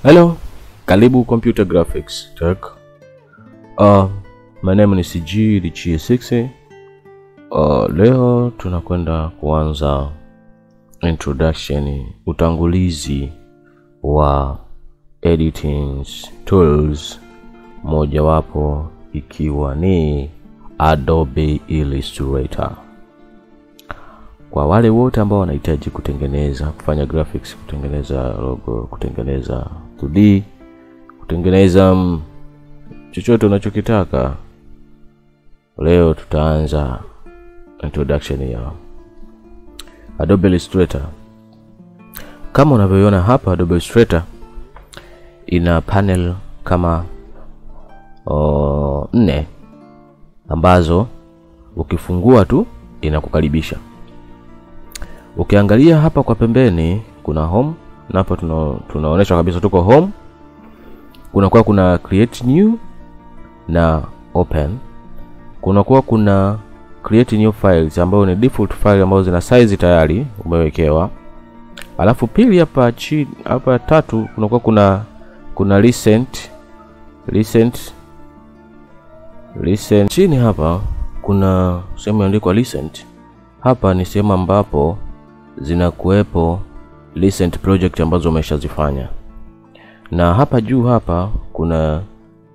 Hello, karibu Computer Graphics Tech. My name is CG Richie6. Leo tunakwenda kuanza introduction, utangulizi wa editing tools, moja wapo ikiwa ni Adobe Illustrator. Kwa wale wote ambao wanahitaji kufanya graphics, kutengeneza logo, kutengeneza 2D, kutengeneza chochote unachokitaka, leo tutaanza introduction ya Adobe Illustrator. Kama unavyoona hapa, Adobe Illustrator ina panel kama 4 ambazo ukifungua tu inakukaribisha. Ukiangalia hapa kwa pembeni kuna home, na hapa tunaonyesha kabisa tuko home. Kuna create new na open. Kuna create new files ambayo ni default file ambazo zina size tayari umewekewa. Alafu pili hapa chini, hapa tatu kuna recent. Chini hapa kuna sehemu imeandikwa recent. Hapa ni sehemu ambapo zinakuepo recent project ambazo umeshazifanya. Na hapa juu hapa kuna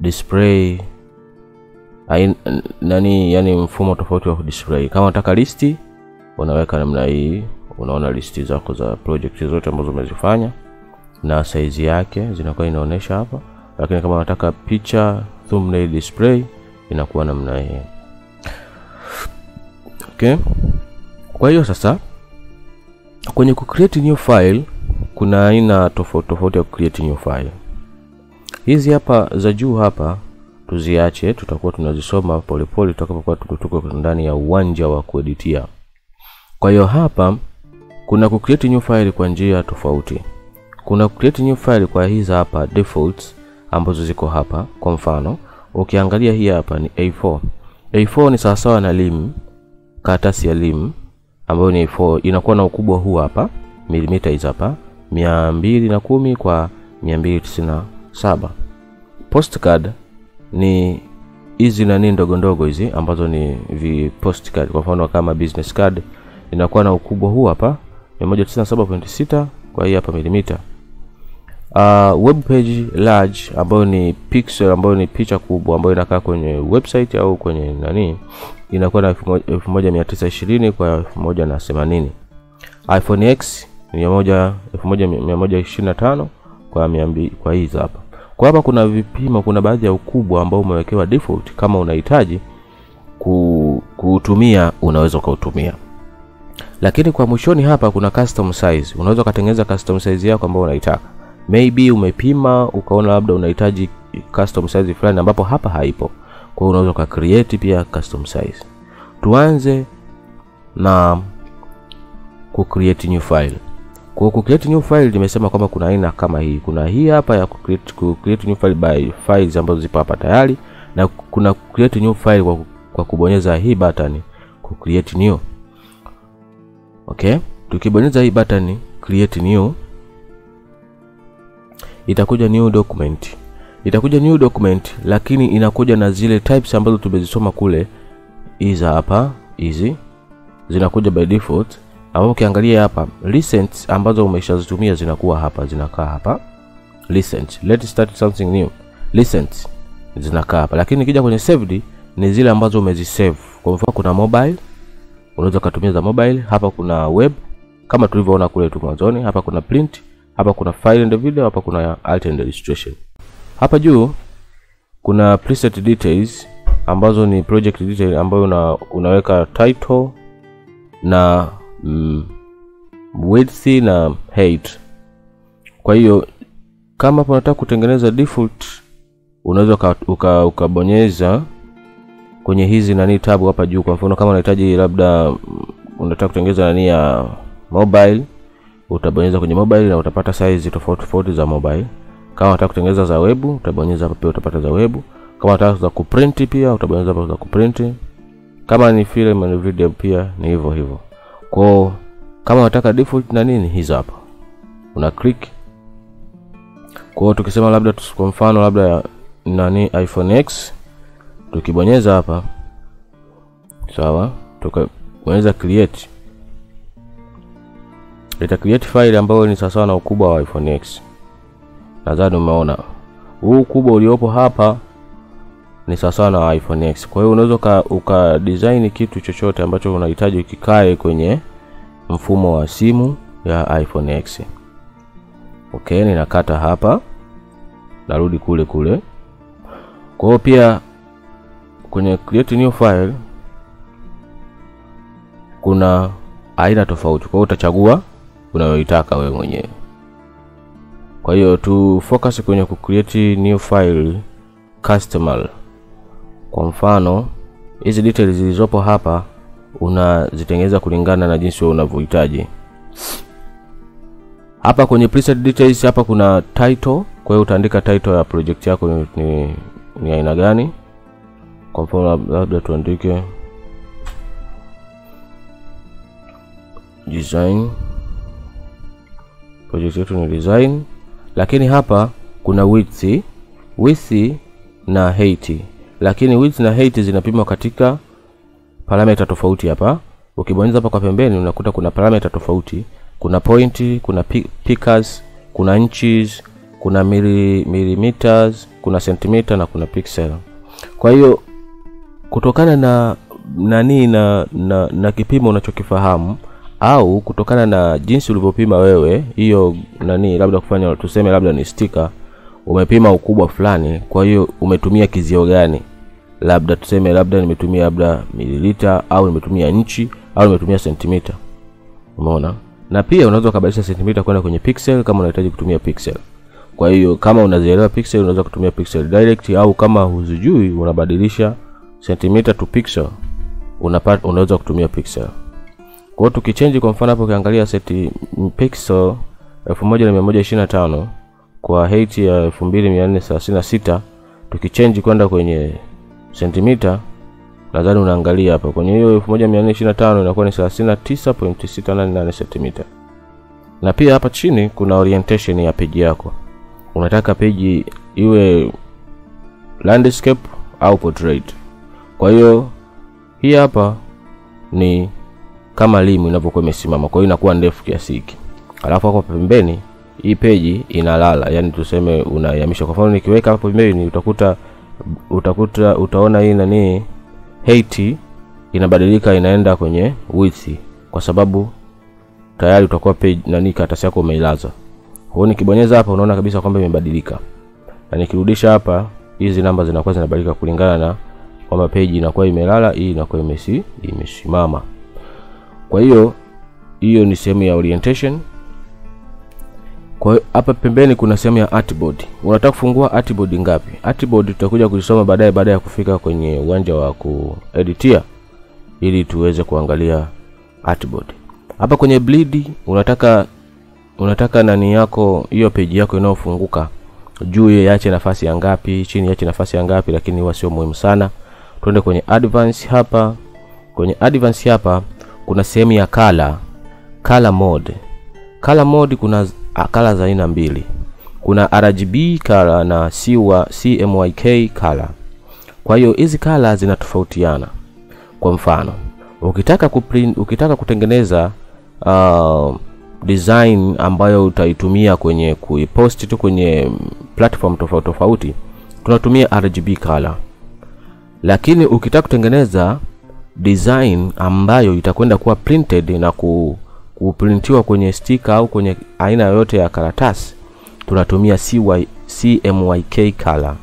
display yani mfumo tofauti wa display. Kama unataka listi, unaweka namna hii, unaona listi zako za project zote ambazo umezifanya na size yake zinakuwa inaonyesha hapa. Lakini kama unataka picha thumbnail display, inakuwa namna hii. Okay? Kwa hiyo sasa kwenye create new file kuna aina tofauti ya create new file. Hizi hapa za juu hapa tuziache, tutakuwa tunazisoma polepole tutakapokuwa tuko ndani ya uwanja wa kueditia. Kwa hiyo hapa kuna create new file kwa njia tofauti. Kuna create new file kwa hizi hapa defaults ambazo ziko hapa. Kwa mfano, ukiangalia hii hapa ni A4. A4 ni sawasawa na lim, karatasi ya lim ambayo ni A4, inakuwa na ukubwa huu hapa, milimita hizi hapa 210 kwa 297. Postcard ni hizi ndogo hizi ambazo ni postcard. Kwa mfano kama business card inakuwa na ukubwa huu hapa 197.6 kwa hii hapa milimita. Web page large ambayo ni pixel, ambayo ni picha kubwa ambayo inakaa kwenye website au kwenye inakuwa na 1920 kwa 1080. iPhone X ni 1125 kwa 200 kwa hizi hapa. Kwa hapa kuna vipimo, kuna baadhi ya ukubwa ambao umewekewa default. Kama unahitaji kuutumia unaweza kuutumia. Lakini kwa mwishoni hapa kuna custom size. Unaweza kutengeneza custom size yako ambayo unaitaka. Maybe umepima ukaona labda unahitaji custom size fulani ambapo hapa haipo. Kwa hiyo unaweza create pia custom size. Tuanze na create new file. Kwa create new file nimesema kwamba kuna aina kama hii. Kuna hii hapa ya create new file by files ambazo zipo hapa tayari, na kuna create new file kwa kubonyeza hii button create new. Okay? Tukibonyeza hii button create new, itakuja new document. Lakini inakuja na zile types ambazo tumezisoma kule. Hizi hapa, hizi zinakuja by default. Au ukiangalia hapa recent ambazo umeshazitumia zinakuwa hapa, zinakaa hapa recent. Let's start something new. Recent zinakaa hapa. Lakini ukija kwenye saved ni zile ambazo umezisave. Kwa mfano kuna mobile, unaweza kutumia za mobile. Hapa kuna web kama tulivyoona kule tu mwanzoni. Hapa kuna print, hapa kuna file and video, hapa kuna alt and illustration. Hapa juu kuna preset details ambazo ni project detail ambayo unaweka title na width na height. Kwa hiyo kama unataka kutengeneza default, unaweza ukabonyeza kwenye hizi tab hapa juu. Kwa mfano kama unahitaji labda unataka kutengeneza ya mobile, utabonyeza kwenye mobile na utapata size tofauti za mobile. Kama unataka kutengeneza za web, utabonyeza hapa pia utapata za web. Kama unataka za kuprint pia utabonyeza hapa za kuprint. Kama ni film na video pia ni hivyo. Kwa kama unataka default hizo hapa una click Kwa hiyo tukisema labda kwa mfano labda nani iPhone X, tukibonyeza hapa, sawa, tukabonyeza create, ita create file ambayo ni sawa na ukubwa wa iPhone X. Nadhani umeona huu ukubwa uliopo hapa ni sawa na iPhone X. Kwa hiyo unaweza uka design kitu chochote ambacho unahitaji kikae kwenye mfumo wa simu ya iPhone X. Okay, ninakata hapa, narudi kule kule. Kwa hiyo pia kwenye create new file kuna aina tofauti. Kwa hiyo utachagua unayoitaka wewe mwenyewe. Kwa hiyo tu focus kwenye ku create new file customer. Kwa mfano, hizi details zilizopo hapa unazitengeneza kulingana na jinsi wewe unavyohitaji. Hapa kwenye preset details hapa kuna title. Kwa hiyo utaandika title ya project yako ni aina gani. Kwa mfano labda tuandike design. Project yetu ni design. Lakini hapa kuna width na height. Lakini width na height zinapimwa katika parameter tofauti hapa. Ukibonyeza hapa kwa pembeni unakuta kuna parameter tofauti. Kuna point, kuna pixels, kuna inches, kuna millimeters, kuna centimeter na kuna pixel. Kwa hiyo kutokana na na kipimo unachokifahamu au kutokana na jinsi ulivyopima wewe hiyo labda kufanya tuseme labda ni sticker, umepima ukubwa fulani, kwa hiyo umetumia kizio gani? Labda tuseme labda nimetumia labda mililita au nimetumia inchi au nimetumia centimeter. Umeona? Na pia unaweza kubadilisha centimeter kwenda kwenye pixel kama unahitaji kutumia pixel. Kwa hiyo kama unazielewa pixel unaweza kutumia pixel direct, au kama huzijui unabadilisha centimeter to pixel, unaweza kutumia pixel. Kwa hiyo tukichange kwa mfano hapo ukiangalia set pixel 1125 kwa height ya 2436, tukichange kwenda kwenye centimeter, nadhani unaangalia hapa kwenye hiyo 1425 inakuwa ni 39.688 cm. Na pia hapa chini kuna orientation ya page yako. Unataka page iwe landscape au portrait. Kwa hiyo hii hapa ni kama limu inapokuwa imesimama, kwa hiyo inakuwa ndefu kiasi hiki. Alafu hapo pembeni hii page inalala, yani tuseme unayamisha. Kwa mfano nikiweka hapo pembeni utaona hii height inabadilika inaenda kwenye width, kwa sababu tayari utakuwa page karatasi yako umeilaza. Kwa hiyo nikibonyeza hapa unaona kabisa kwamba imebadilika. Na nikirudisha hapa hizi namba zinakuwa zinabadilika kulingana na kwamba page inakuwa imelala, hii inakuwa imesimama. Kwa hiyo ni sehemu ya orientation. Kwa hiyo hapa pembeni kuna sehemu ya artboard. Unataka kufungua artboard ngapi? Artboard tutakuja kuisoma baada ya kufika kwenye uwanja wa kueditia ili tuweze kuangalia artboard. Hapa kwenye bleed unataka nani yako hiyo page yako inayofunguka juu iache nafasi ya ngapi, chini iache nafasi ya ngapi, lakini huwa sio muhimu sana. Twende kwenye advance hapa. Kwenye advance hapa kuna sehemu ya color mode. Color mode kuna color za aina mbili. Kuna RGB color na CMYK color. Kwa hiyo hizi color zinatofautiana. Kwa mfano, ukitaka kutengeneza design ambayo utaitumia kwenye kuipost tu kwenye platform tofauti, tunatumia RGB color. Lakini ukitaka kutengeneza design ambayo itakwenda kuwa printed na kuprintiwa kwenye sticker au kwenye aina yoyote ya karatasi, tunatumia CMYK color.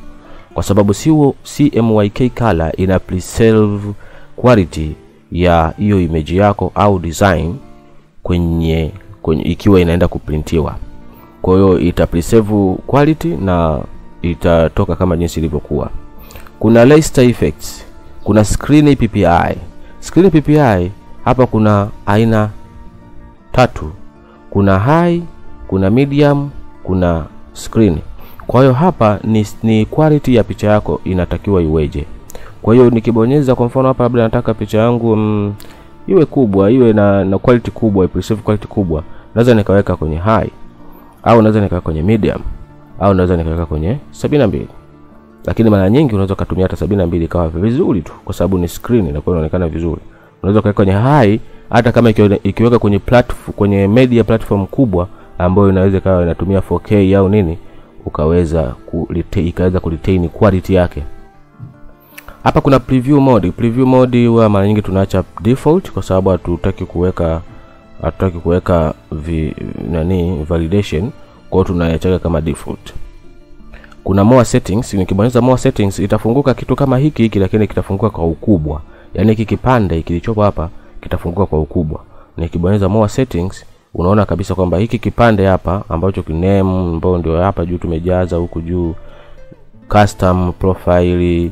Kwa sababu CMYK color ina preserve quality ya hiyo image yako au design kwenye ikiwa inaenda kuprintiwa. Kwa hiyo ita preserve quality na itatoka kama jinsi ilivyokuwa. Kuna raster effects, kuna screen PPI. Screen PPI hapa kuna aina 3. Kuna high, kuna medium, kuna screen. Kwa hiyo hapa ni quality ya picha yako inatakiwa iweje. Kwa hiyo nikibonyeza kwa mfano hapa labda nataka picha yangu iwe kubwa, iwe na quality kubwa, preserve quality kubwa, naweza nikaweka kwenye high au naweza nikaweka kwenye medium au naweza nikaweka kwenye 72. Lakini mara nyingi unaweza kutumia hata 72 ikawa vizuri tu, kwa sababu ni screen na kwa inaonekana vizuri. Unaweza kuweka kwenye high hata kama ikiweka kwenye platform, kwenye media platform kubwa ambayo inaweza kawa inatumia 4K au nini, ukaweza ikaweza kuretain quality yake. Hapa kuna preview mode. Preview mode huwa mara nyingi tunaacha default kwa sababu hatutaki kuweka validation, kwa hiyo tunaiacha kama default. Kuna more settings. Nikibonyeza more settings itafunguka kitu kama hiki, lakini kitafunguka kwa ukubwa. Yaani hiki kipande kilichopo hapa kitafunguka kwa ukubwa. Nikibonyeza more settings unaona kabisa kwamba hiki kipande hapa ambacho kiname ambao ndio hapa juu tumejaza huku juu, custom profile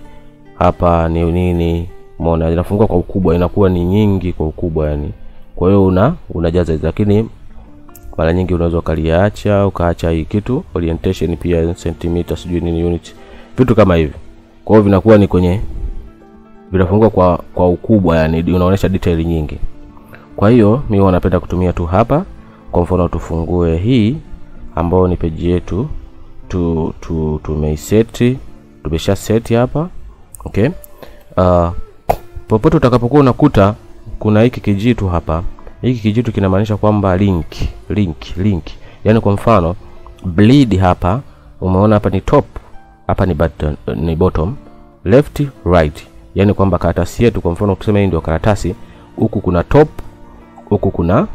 hapa ni nini, umeona inafunguka kwa ukubwa, inakuwa ni nyingi kwa ukubwa yani. Kwa hiyo unajaza hizo, lakini mara nyingi unaweza ukaacha hii kitu orientation pia centimeter sijui nini unit, vitu kama hivi. Kwa hiyo vinakuwa ni kwenye vinafunguka kwa ukubwa yani, unaonesha detail nyingi. Kwa hiyo mimi napenda kutumia tu hapa. Kwa mfano tufungue hii ambao ni page yetu tumesha set hapa. Okay. Popote utakapokuwa unakuta kuna hiki kijitu hapa. Hiki kijitu kinamaanisha kwamba link. Yaani kwa mfano bleed hapa, umeona hapa ni top, hapa ni bottom, left, right. Yaani kwamba karatasi yetu kwa mfano tuseme hii ndio karatasi, huku kuna top, huku kuna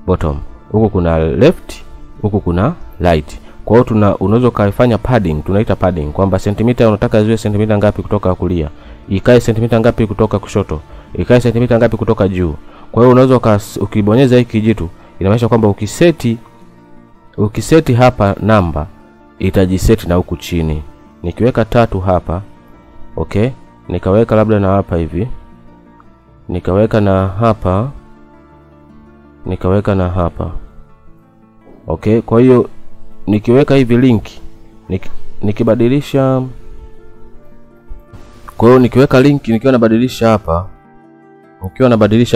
bottom, huku kuna left, huku kuna right. Kwa hiyo unaweza kaifanya padding, tunaita padding, kwamba sentimita unataka ziwe sentimita ngapi kutoka kulia, ikae sentimita ngapi kutoka kushoto, ikae sentimita ngapi kutoka juu. Kwa hiyo unaweza ukibonyeza hiki kijitu inamaanisha kwamba ukiseti hapa namba itajiseti na huku chini. Nikiweka 3 hapa, okay, nikaweka labda na hapa hivi, nikaweka na hapa, okay. Kwa hiyo nikiweka hivi link, nikibadilisha, kwa hiyo nikiweka link nikiwa nabadilisha hapa,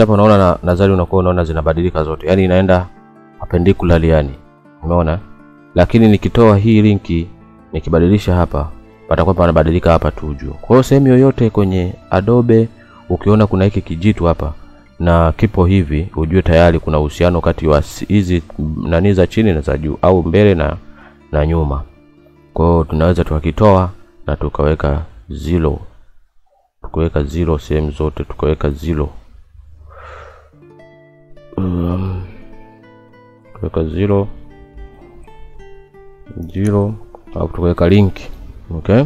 unaona nadhari unakuwa unaona zinabadilika zote, yani inaenda perpendicular yani, umeona. Lakini nikitoa hii linki nikibadilisha hapa, patakuwa panabadilika hapa tu juu. Kwa hiyo sehemu yoyote kwenye Adobe ukiona kuna hiki kijitu hapa na kipo hivi, ujue tayari kuna uhusiano kati wa hizi nani za chini na za juu, au mbele na nyuma. Kwa hiyo tunaweza tukakitoa na tukaweka 0. Tukaweka 0 sehemu zote, tukaweka 0. Tukaweka 0 au tukaweka link. Okay.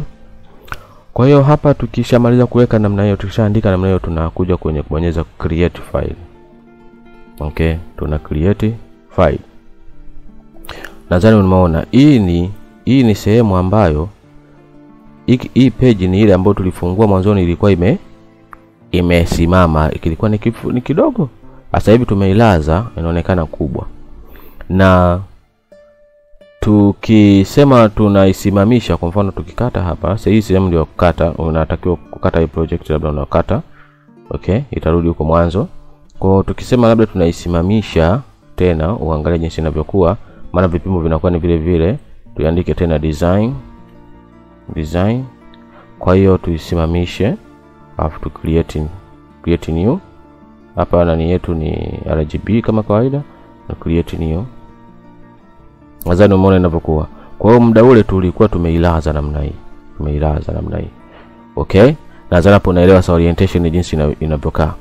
Kwa hiyo hapa tukishamaliza kuweka namna hiyo, tukishaandika namna hiyo, tunakuja kwenye kubonyeza create file. Okay, tuna create file. Nadhani umeona hii ni sehemu ambayo hii page ni ile ambayo tulifungua mwanzoni, ilikuwa imesimama, ilikuwa ni kidogo. Sasa hivi tumeilaza, inaonekana kubwa. Na tukisema tunaisimamisha, kwa mfano tukikata hapa, sasa hii sehemu ndio kukata, unatakiwa kukata hii project labda unakata, okay, itarudi huko mwanzo. Kwa hiyo tukisema labda tunaisimamisha tena, uangalie jinsi inavyokuwa, maana vipimo vinakuwa ni vile vile, tuandike tena design. Kwa hiyo tuisimamishe, alafu tu create new. Hapa nani yetu ni RGB kama kawaida, na create new. Nadhani umeona inavyokuwa. Kwa hiyo muda ule tulikuwa tumeilaza namna hii. Okay? Nadhani hapo unaelewa sa orientation ni jinsi inavyokaa.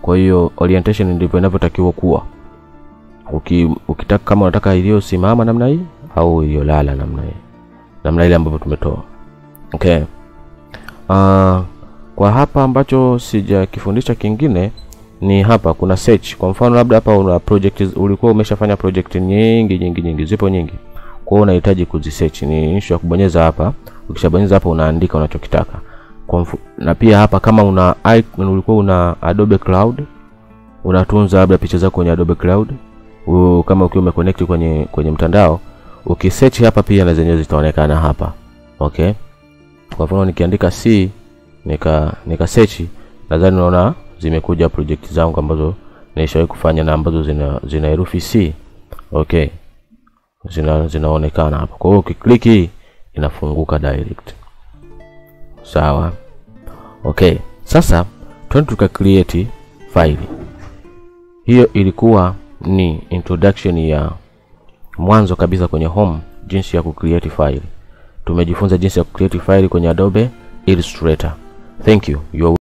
Kwa hiyo orientation ndivyo inavyotakiwa kuwa. Ukitaka kama unataka iliyo simama namna hii au iliyo lala namna hii. Namna ile ambayo tumetoa. Okay. Kwa hapa ambacho sijakifundisha kingine ni hapa kuna search. Kwa mfano labda hapa una project, ulikuwa umeshafanya project nyingi, zipo nyingi. Kwa hiyo unahitaji kuzisearch, ni issue ya kubonyeza hapa. Ukishabonyeza hapa unaandika unachokitaka. Na pia hapa kama ulikuwa una Adobe Cloud, unatunza labda picha zako kwenye Adobe Cloud, kama ukiwa umeconnect kwenye mtandao, ukisearch hapa pia na zenyewe zitaonekana hapa. Okay? Kwa mfano nikiandika C nika search, nadhani unaona zimekuja project zangu ambazo nishawahi kufanya na ambazo zina herufi C. Okay. zinaonekana hapa. Kwa hiyo ukiklik hii inafunguka direct. Sawa. Okay, sasa twende tuka create file. Hiyo ilikuwa ni introduction ya mwanzo kabisa kwenye home, jinsi ya kucreate file. Tumejifunza jinsi ya kucreate file kwenye Adobe Illustrator. Thank you.